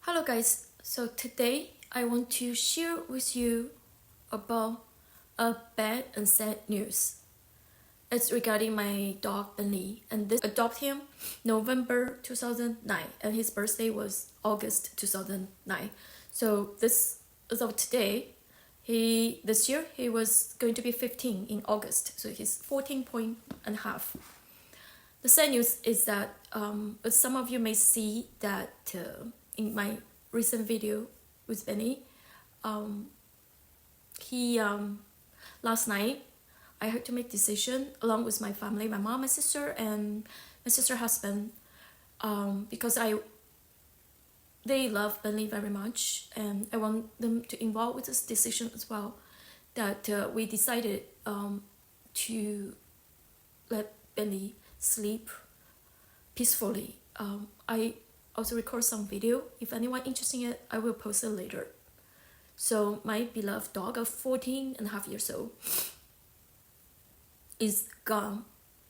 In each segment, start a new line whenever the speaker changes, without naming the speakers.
Hello guys, so today I want to share with you about a bad and sad news. It's regarding my dog Bentley, and this adopt him November 2009 and his birthday was August 2009. So this as of today, this year he was going to be 15 in August, so he's 14 point and a half. The sad news is that some of you may see that in my recent video with Benny, he last night I had to make decision along with my family, my mom, my sister, and my sister's husband, because they love Benny very much, and I want them to involve with this decision as well. That we decided to let Benny sleep peacefully. I also record some video. If anyone interested in it, I will post it later. So my beloved dog of 14 and a half years old is gone,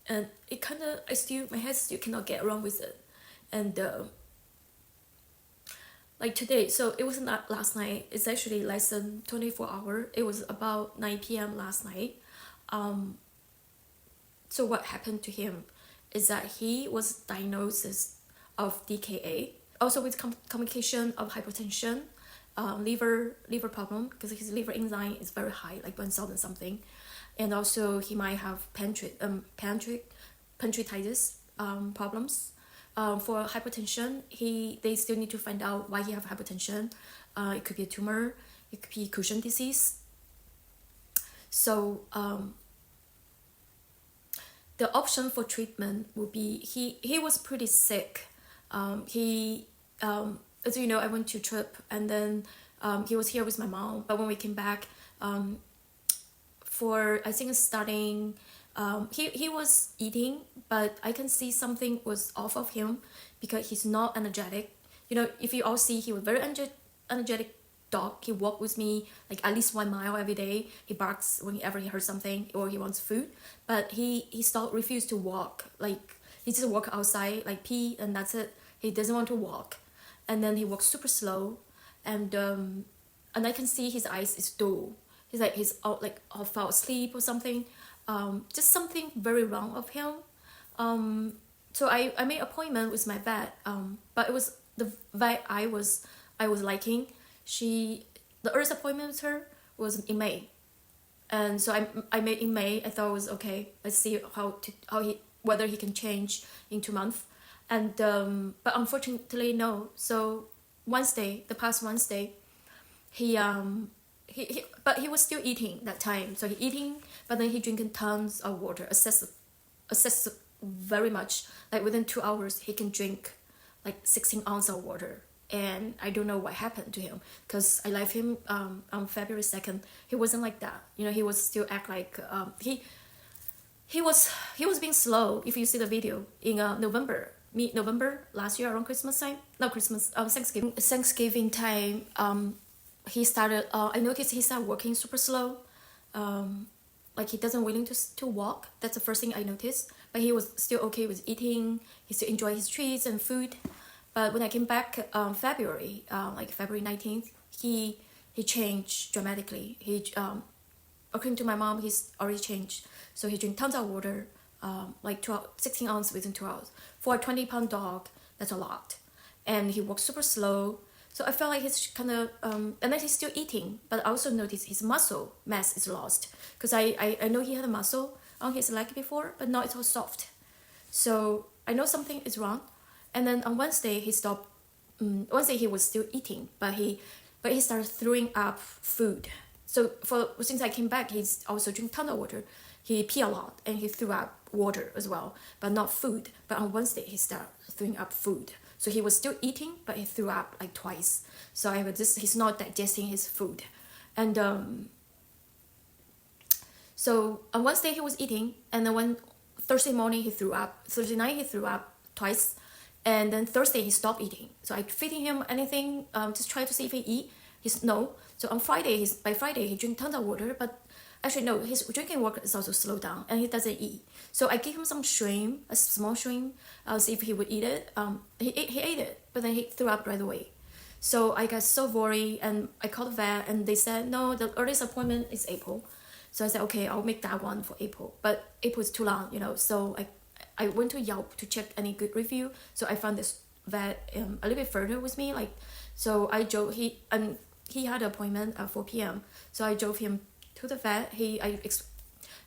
and it kind of my head still cannot get around with it. And like today, so it was not last night, it's actually less than 24 hours. It was about 9 p.m. last night. So what happened to him is that he was diagnosed of DKA, also with complication of hypertension, liver problem, because his liver enzyme is very high, like 1,000 something, and also he might have pancreatitis problems. For hypertension, they still need to find out why he have hypertension. It could be a tumor, it could be Cushing disease. So the option for treatment would be he was pretty sick. As you know, I went to trip, and then he was here with my mom. But when we came back, for I think starting, he was eating, but I can see something was off of him because he's not energetic. You know, if you all see, he was very energetic dog. He walked with me like at least 1 mile every day. He barks whenever he hears something or he wants food, but he refused to walk. Like he just walk outside, like pee, and that's it. He doesn't want to walk, and then he walks super slow, and I can see his eyes is dull. He's out, like all fell asleep or something. Just something very wrong of him. So I made appointment with my vet. But it was the vet I was liking. The earliest appointment with her was in May, and so I made in May. I thought it was okay. Let's see whether he can change in 2 months, and but unfortunately no. So the past Wednesday, but he was still eating that time. So he eating, but then he drinking tons of water, excessive very much. Like within 2 hours, he can drink like 16 ounces of water. And I don't know what happened to him, because I left him on February 2nd. He wasn't like that. You know, he was still act like he was being slow. If you see the video in mid-November last year, around Christmas time, not Christmas, Thanksgiving time, he started. I noticed he started working super slow. Like he doesn't willing to walk. That's the first thing I noticed. But he was still okay with eating. He still enjoy his treats and food. But when I came back February, like February 19th, he changed dramatically. According to my mom, he's already changed. So he drank tons of water, like 16 ounces within 2 hours. For a 20-pound dog, that's a lot. And he walks super slow. So I felt like he's kind of, and then he's still eating. But I also noticed his muscle mass is lost. Because I know he had a muscle on his leg before, but now it's all soft. So I know something is wrong. And then on Wednesday, he stopped. Wednesday he was still eating, but he started throwing up food. So since I came back, he's also drinking ton of water. He pee a lot and he threw up water as well, but not food. But on Wednesday he started throwing up food. So he was still eating, but he threw up like twice. So he's not digesting his food, and so on Wednesday he was eating, and then when Thursday morning he threw up. Thursday night he threw up twice. And then Thursday he stopped eating. So I feeding him anything, just try to see if he eat. He's no. So on Friday, by Friday he drink tons of water, but actually no, his drinking water is also slowed down, and he doesn't eat. So I gave him some shrimp, a small shrimp. I'll see if he would eat it. He ate it, but then he threw up right away. So I got so worried, and I called the vet, and they said no, the earliest appointment is April. So I said okay, I'll make that one for April, but April is too long, you know. So I went to Yelp to check any good review. So I found this vet a little bit further with me, like, so I drove he had an appointment at 4 p.m. So I drove him to the vet.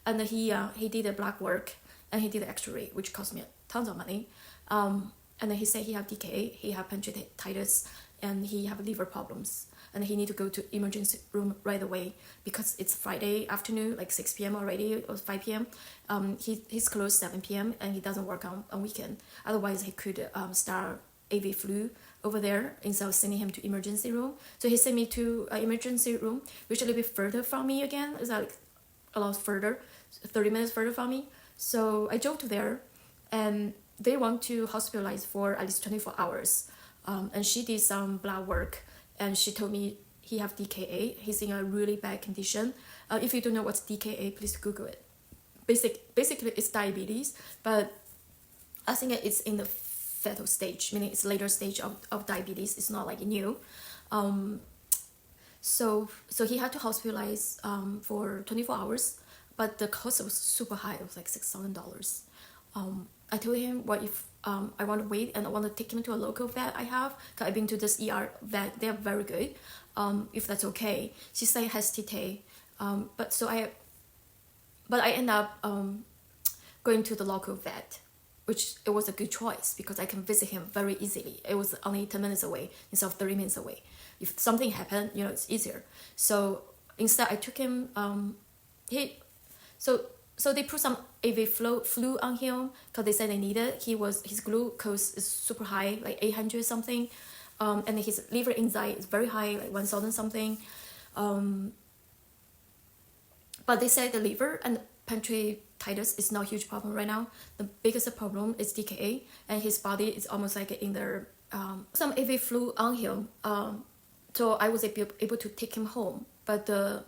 And he did the blood work, and he did the X-ray, which cost me tons of money. And then he said he have DKA, he have pancreatitis, and he have liver problems, and he need to go to emergency room right away because it's Friday afternoon, like 6 p.m. already, or 5 p.m. He's closed 7 p.m. and he doesn't work on weekend. Otherwise, he could start AV flu over there instead of sending him to emergency room. So he sent me to emergency room, which is a little bit further from me again. It's like a lot further, 30 minutes further from me. So I drove to there, and they want to hospitalize for at least 24 hours. And she did some blood work, and she told me he have DKA. He's in a really bad condition. If you don't know what's DKA, please Google it. Basically, it's diabetes, but I think it's in the fetal stage, meaning it's later stage of diabetes. It's not like new. So he had to hospitalize for 24 hours, but the cost was super high. It was like $6,000. I told him, what if I want to wait and I want to take him to a local vet I have, because I've been to this ER vet, they're very good, if that's okay. She said hesitate, but I end up going to the local vet, which it was a good choice because I can visit him very easily. It was only 10 minutes away instead of 30 minutes away. If something happened, you know, it's easier. So instead I took him, so they put some AV flu on him because they said they needed. His glucose is super high, like 800 something, and his liver enzyme is very high, like 1,000 something. But they said the liver and pancreatitis is not a huge problem right now. The biggest problem is DKA, and his body is almost like in there. Some AV flu on him, so I was able to take him home. But the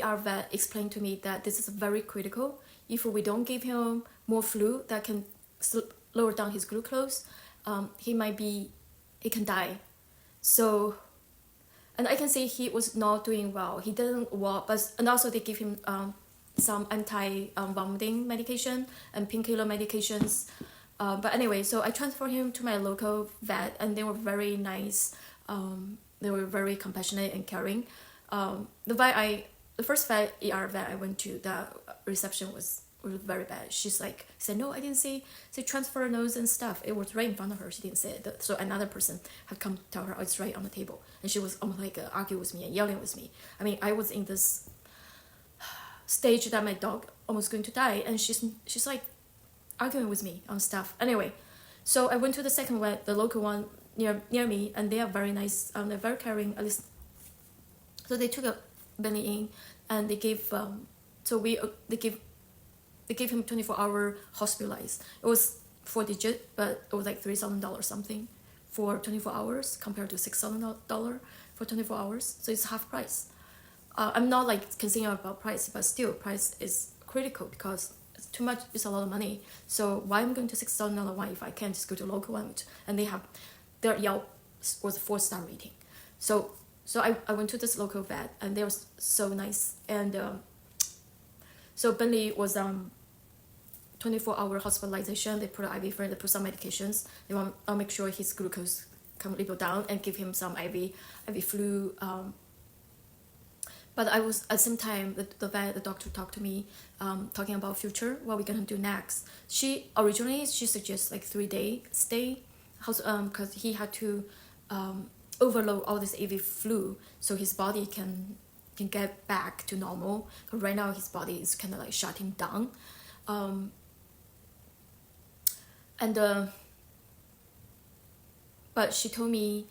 ER vet explained to me that this is very critical. If we don't give him more flu that can lower down his glucose, he can die. So, and I can see he was not doing well. He didn't walk, and also they give him some anti-vomiting medication and painkiller medications. But anyway, so I transferred him to my local vet, and they were very nice. They were very compassionate and caring. The first ER vet I went to, the reception was very bad. She said, no, I didn't say transfer notes and stuff. It was right in front of her. She didn't say it. So another person had come tell her, oh, it's right on the table. And she was almost like arguing with me and yelling with me. I mean, I was in this stage that my dog almost going to die, and she's like arguing with me on stuff. Anyway, so I went to the second vet, the local one near me, and they are very nice. They're very caring, at least. So they took Benny in, and they gave they gave him 24-hour hospitalized. It was 4-digit, but it was like $3,000 something for 24 hours compared to $6,000 for 24 hours. So it's half price. I'm not like concerned about price, but still price is critical because it's too much. It's a lot of money. So why am I going to $6,000 one if I can just go to a local one? And their Yelp was a 4-star rating. So I went to this local vet, and they were so nice. And so Bentley was 24-hour hospitalization. They put an IV for him, they put some medications. They want to make sure his glucose can level down and give him some IV flu. But I was, at the same time, the doctor talked to me, talking about future, what we're gonna do next. She suggests like 3-day stay, because he had to overload all this AV flu so his body can get back to normal. Because right now his body is kind of like shutting down. But she told me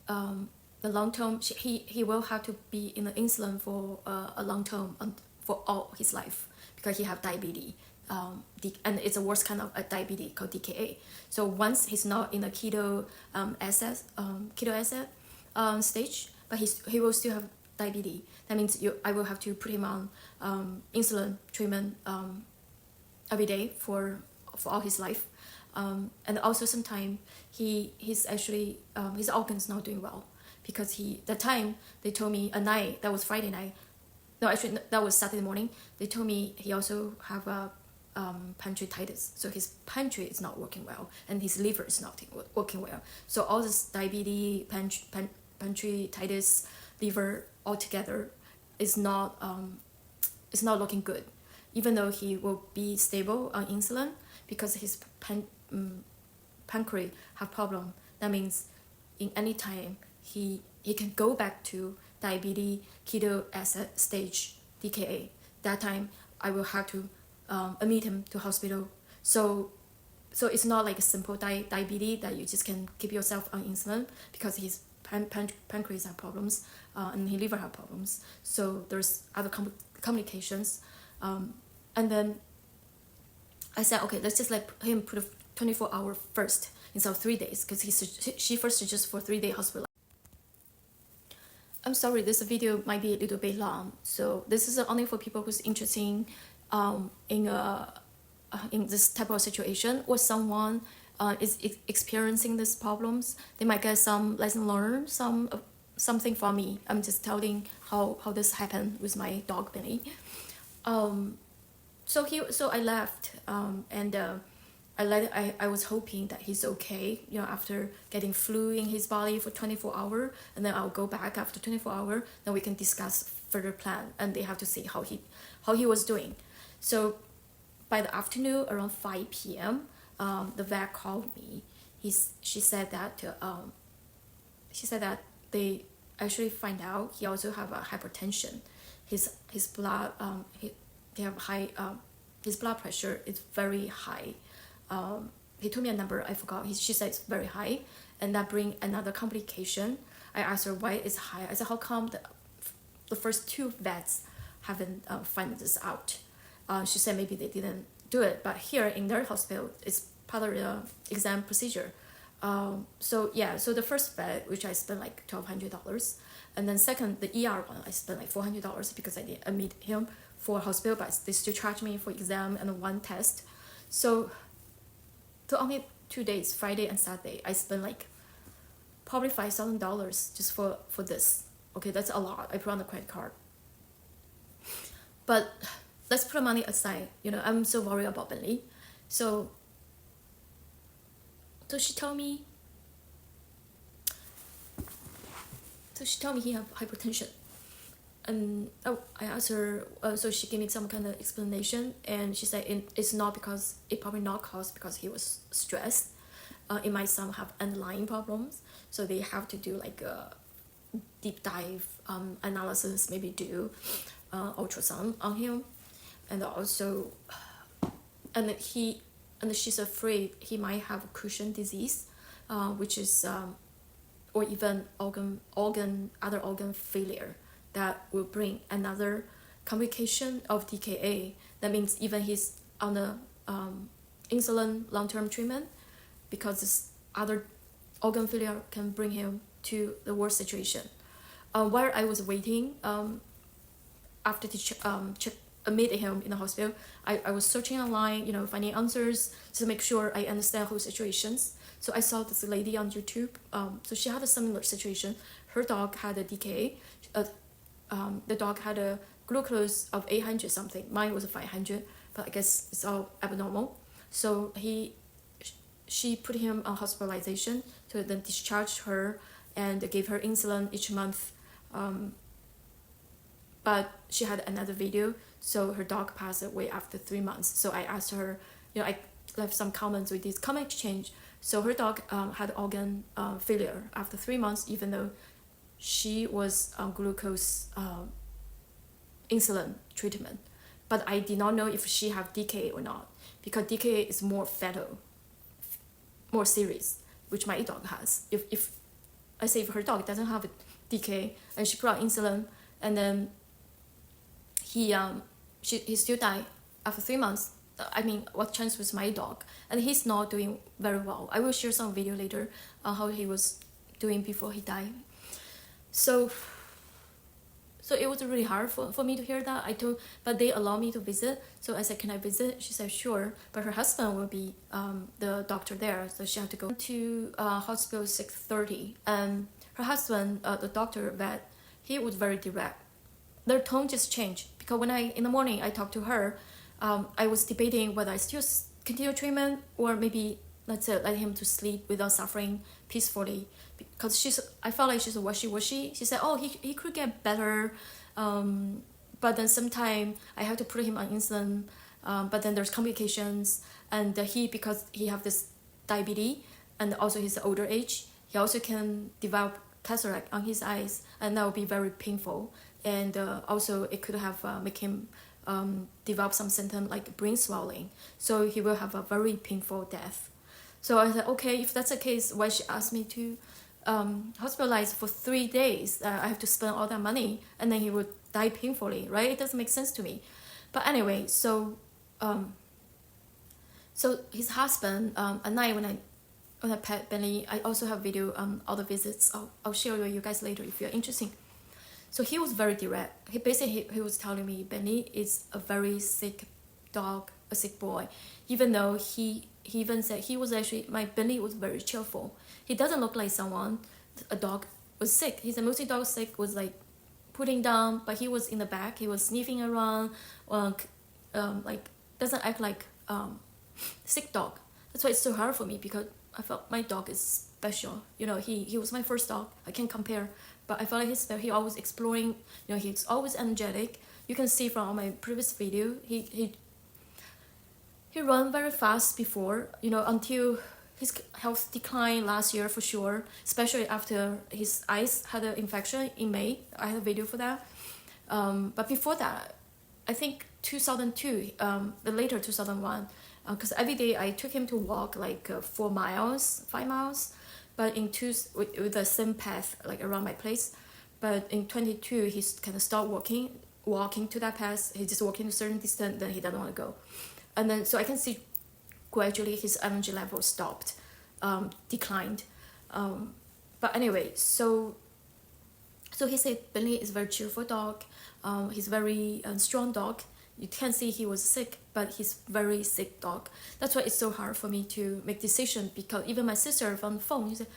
the long term, he will have to be in the insulin for a long term for all his life because he have diabetes. And it's a worse kind of a diabetes called DKA. So once he's not in a ketoacidosis stage, but he will still have diabetes. That means I will have to put him on insulin treatment every day for all his life. And also sometimes he's actually his organs not doing well. because that time they told me at night, that was Friday night, no, actually that was Saturday morning, they told me he also have a pancreatitis, so his pancreas is not working well and his liver is not working well. So all this diabetes, pancreatitis, liver altogether is not looking good, even though he will be stable on insulin because his pancreas have problem. That means in any time he can go back to diabetes ketoacidosis stage DKA. That time I will have to admit him to hospital. So it's not like a simple diabetes that you just can keep yourself on insulin, because his pancreas have problems and his liver have problems. So there's other complications. And then I said, okay, let's just let him put a 24-hour first instead of 3 days, because she first suggested for 3-day hospital. I'm sorry, this video might be a little bit long, so this is only for people who's interested in this type of situation, or someone is experiencing these problems. They might get some lesson learned, something from me. I'm just telling how this happened with my dog Benny. So I left, and I was hoping that he's okay, after getting flu in his body for 24 hours, and then I'll go back after 24 hours, then we can discuss further plan, and they have to see how he was doing. So by the afternoon, around 5 p.m., the vet called me. She said that they actually find out he also have a hypertension. His blood his blood pressure is very high. He told me a number, I forgot. She said it's very high, and that bring another complication. I asked her why it's high. I said, how come the first 2 vets haven't found this out? She said maybe they didn't do it, but here in their hospital, it's part of the exam procedure. So the first vet, which I spent like $1,200, and then second, the ER one, I spent like $400 because I didn't admit him for hospital, but they still charge me for exam and 1 test. So only 2 days, Friday and Saturday, I spent like probably $5,000 just for this. Okay, that's a lot. I put on the credit card. But let's put money aside. I'm so worried about Bentley. So she told me he have hypertension. And I asked her, so she gave me some kind of explanation, and she said it probably not caused because he was stressed. It might some have underlying problems, so they have to do like a deep dive analysis, maybe do ultrasound on him, and also, and she's afraid he might have Cushing disease, which is or even other organ failure. That will bring another complication of DKA. That means even he's on the insulin long-term treatment, because this other organ failure can bring him to the worst situation. While I was waiting, after they admitted him in the hospital, I was searching online, finding answers to make sure I understand whole situations. So I saw this lady on YouTube. So she had a similar situation. Her dog had a DKA. The dog had a glucose of 800 something. Mine was 500, but I guess it's all abnormal. So she put him on hospitalization, so then discharged her and gave her insulin each month. But she had another video, so her dog passed away after 3 months. So I asked her, I left some comments with this comment exchange. So her dog had organ failure after 3 months, even though she was on glucose insulin treatment. But I did not know if she have DKA or not, because DKA is more fatal, more serious, which my dog has. If her dog doesn't have a DKA and she put out insulin, and then he still died after 3 months. I mean, what chance was my dog? And he's not doing very well. I will share some video later on how he was doing before he died. So it was really hard for me to hear that. But they allowed me to visit. So I said, can I visit? She said, sure. But her husband will be the doctor there. So she had to go to hospital 6:30. And her husband, the doctor, vet, he was very direct. Their tone just changed because when in the morning I talked to her, I was debating whether I still continue treatment or maybe let's say let him to sleep without suffering peacefully, because I felt like she's a wishy-washy. She said, oh, he could get better, but then sometime I have to put him on insulin, but then there's complications, and because he have this diabetes and also his older age, he also can develop cataract on his eyes, and that will be very painful, and also it could have make him develop some symptom like brain swelling, so he will have a very painful death. So I said, okay, if that's the case, why she asked me to hospitalize for 3 days? I have to spend all that money, and then he would die painfully, right? It doesn't make sense to me. But anyway, so his husband, at night when I pet Benny, I also have video on all the visits. I'll share with you guys later if you're interested. So he was very direct. He was telling me Benny is a very sick dog, a sick boy, even though he even said he was actually, my Benny was very cheerful. He doesn't look like a dog was sick. He said mostly dog sick was like putting down, but he was in the back. He was sniffing around, like doesn't act like sick dog. That's why it's so hard for me, because I felt my dog is special. You know, he was my first dog. I can't compare, but I felt like he always exploring. You know, he's always energetic. You can see from all my previous video, he ran very fast before, you know, until his health declined last year for sure, especially after his eyes had an infection in May. I had a video for that. But before that, I think 2002, later 2001, because every day I took him to walk like 4 miles, 5 miles, but with the same path like around my place. But in 22, he's kind of stopped walking to that path. He just walking a certain distance, then he doesn't want to go. And then, so I can see gradually his energy level stopped, declined. But anyway, so he said Bentley is a very cheerful dog. He's very strong dog. You can see he was sick, but he's very sick dog. That's why it's so hard for me to make decision, because even my sister on the phone, she said,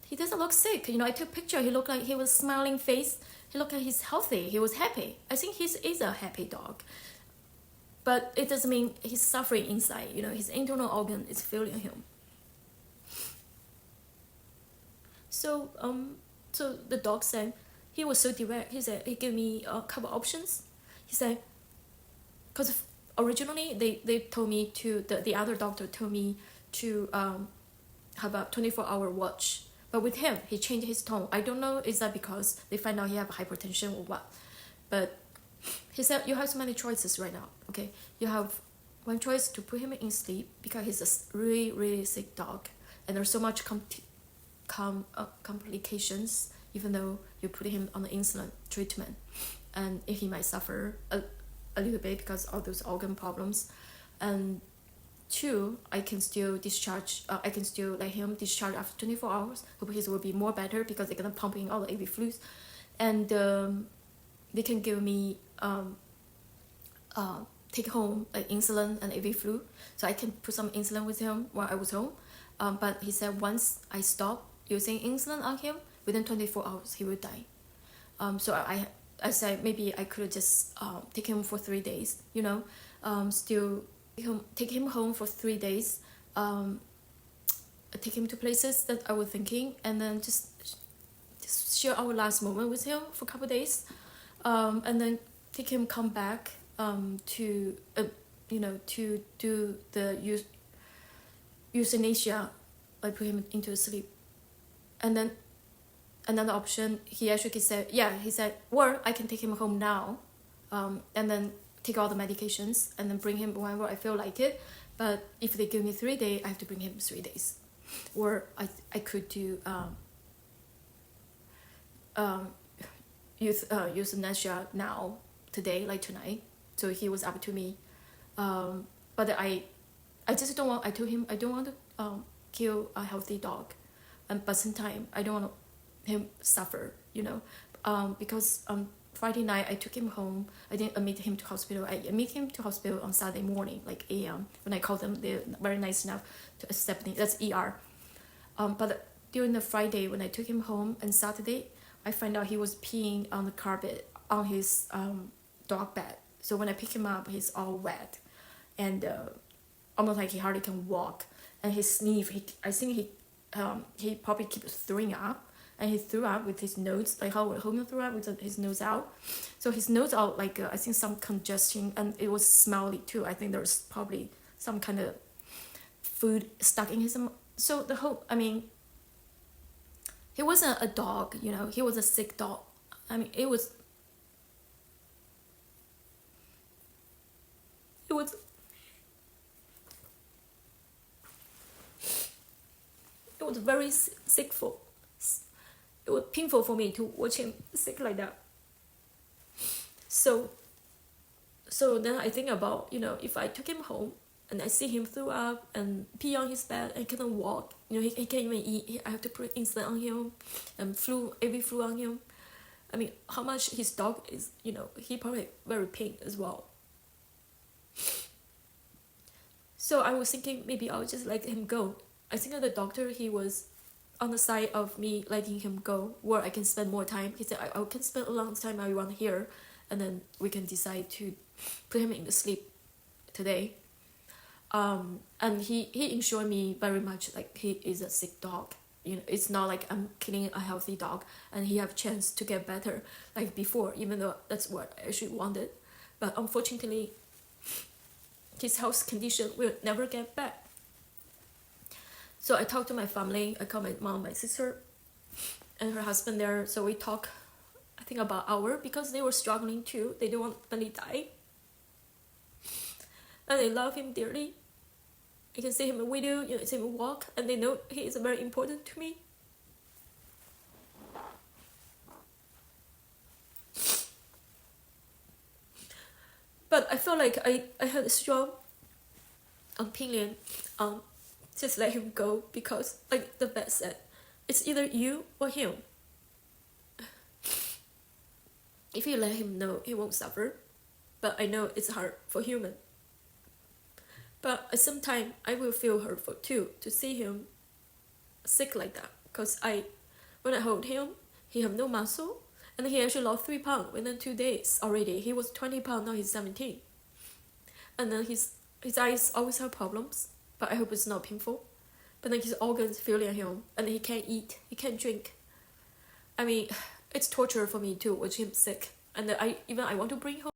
he doesn't look sick. You know, I took a picture. He looked like he was smiling face. He looked like he's healthy. He was happy. I think he is a happy dog. But it doesn't mean he's suffering inside. You know, his internal organ is feeling him. So the dog said, he was so direct. He said, he gave me a couple options. He said, because originally they told me the other doctor told me to have a 24-hour watch. But with him, he changed his tone. I don't know, is that because they find out he have hypertension or what? But he said, you have so many choices right now, okay? You have one choice to put him in sleep, because he's a really, really sick dog. And there's so much complications, even though you put him on the insulin treatment. And if he might suffer a little bit because of those organ problems. And 2, I can still let him discharge after 24 hours. Hope his will be more better, because they're gonna pump in all the AV fluids. And they can give me take home like insulin and AV flu, so I can put some insulin with him while I was home. But he said once I stop using insulin on him, within 24 hours he will die. So I said maybe I could just take him for 3 days, you know, still take him home for 3 days, take him to places that I was thinking, and then just share our last moment with him for a couple of days, and then take him come back to to do the euthanasia, like put him into sleep. And then another option, he actually said, or I can take him home now, and then take all the medications and then bring him whenever I feel like it. But if they give me 3 days, I have to bring him 3 days. Or I could do euthanasia now, today, like tonight. So he was up to me. But I just don't want, I told him I don't want to kill a healthy dog. But sometimes I don't want him suffer, you know. Because Friday night I took him home. I didn't admit him to hospital. I admit him to hospital on Saturday morning, like AM. When I called them, they're very nice enough to accept me. That's ER. But during the Friday when I took him home and Saturday, I find out he was peeing on the carpet on his dog bed. So when I pick him up, he's all wet, and almost like he hardly can walk. And he sneezed. I think he probably keeps throwing up, and he threw up with his nose, like how Homer threw up with his nose out. So his nose out, like I think some congestion, and it was smelly too. I think there's probably some kind of food stuck in his. So the whole, I mean, he wasn't a dog, you know. He was a sick dog. I mean, it was very sickful. It was painful for me to watch him sick like that. So then I think about, you know, if I took him home and I see him throw up and pee on his bed and cannot walk, you know, he can't even eat. I have to put insulin on him and every flu on him. I mean, how much his dog is, you know, he probably very pain as well. So I was thinking maybe I'll just let him go. I think at the doctor, he was on the side of me letting him go, where I can spend more time. He said I can spend a long time I want here, and then we can decide to put him in the sleep today. And he ensured me very much, like he is a sick dog. You know, it's not like I'm killing a healthy dog and he have a chance to get better like before, even though that's what I actually wanted. But unfortunately, his health condition will never get back. So I talked to my family. I called my mom, my sister, and her husband there. So we talked, I think about an hour, because they were struggling too. They don't want Benny die. And they love him dearly. I can see him in video, you know, see him walk, and they know he is very important to me. But I felt like I had a strong opinion on just let him go, because like the vet said, it's either you or him. If you let him know, he won't suffer. But I know it's hard for human. But at some time, I will feel hurtful too to see him sick like that. Because when I hold him, he have no muscle, and he actually lost 3 pounds within 2 days already. He was 20 pounds, now he's 17. And then his eyes always have problems, but I hope it's not painful. But then his organs failing him, and he can't eat, he can't drink. I mean, it's torture for me to watch him sick. And then I want to bring home